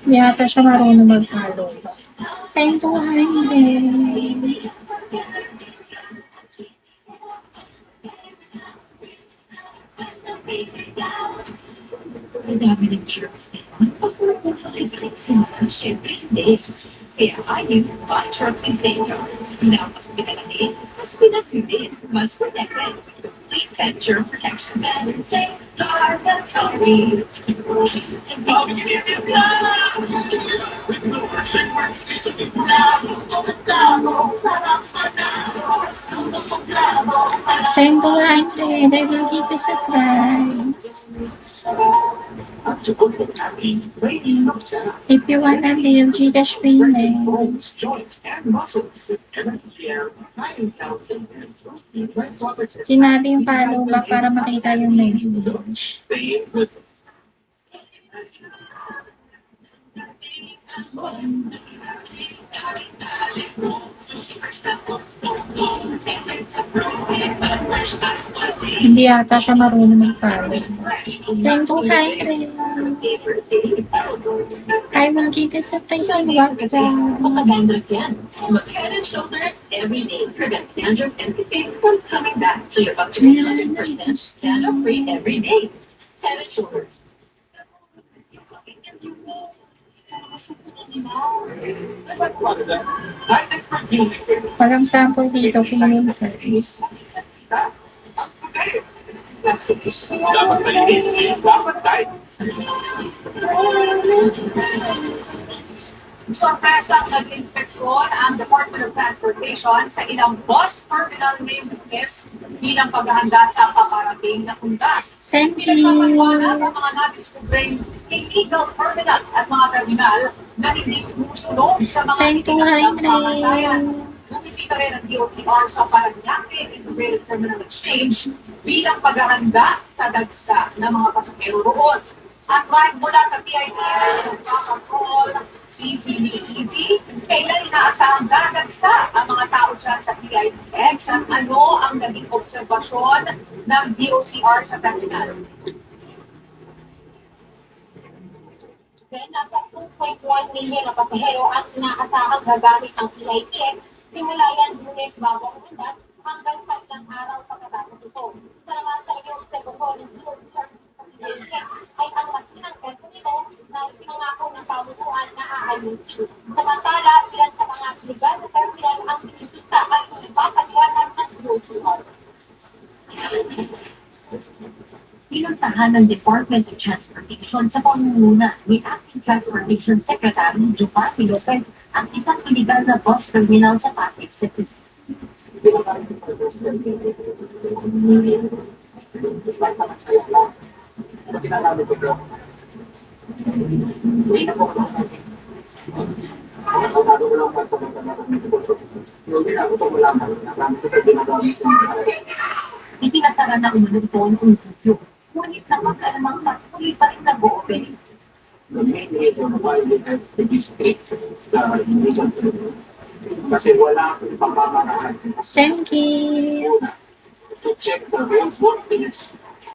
Hindi ata siya marunong mag-follow. Same to Heimlich. Ang dami ng jerks na yun. Siyempre hindi. Kaya ayun, pa-trust and safeguard. Na mas pinalaki, mas pinasundin, mas protected. Complete germ protection and safeguard the sorry. Same to Heimlich. They will give you surprise. If you want a meal, Gcash payment. Sinabi yung follow back para makita yung message. Hindi ata siya marunong mag-follow. Same to Heimlich. I will give you surprise in WhatsApp. Dandruff yan. Look head and shoulders every day. Prevent dandruff and pain from coming back. So you're up to 100% dandruff-free every day. Head and shoulders. Walang sample dito, feeling first. So, presang nag-inspeksyon ang Department of Transportation sa ilang bus terminal named S bilang paghahanda sa paparating na kundas. Thank you. Pinagpapaliwanag ang mga nadiskubreng illegal terminal at mga terminal na hindi sumusunod sa mga Same to Heimlich. Bumisita rin ang DOTR sa Parañaque Integrated Terminal Exchange bilang paghahanda sa dagsa ng mga pasahero roon. At right mula sa TITS, Control, Easy, kailan inaasahang dadagsa ang mga tao dyan sa TITX at ano ang naging obserbasyon ng DOTR sa terminal? Then, nasa 2.1 million na pasahero ang inaasahang gagamit ang TITX simula yan Lunes bago umundas hanggang sa ilang araw pagkatapos ito. Sa naman sa iyong obserbasyon ng DOTR sa TITX ay ang masinang peso nito na pinangako ng pamunuan na aayusin. Samantala, ilan sa mga legal na terminal ang pinikita at ipapaliwanag ng DOTR. Pinuntahan ng Department of Transportation sa pangunguna ni Acting Transportation Secretary Giovanni Lopez ang isang illegal na bus terminal sa Pasig City. Itinasara na umano ito ang konsensyo. Ngunit sa magkalamang patuloy pa rin nag-o-operate. Kasi wala akong pamamaraan. Thank you. To check the roadworthiness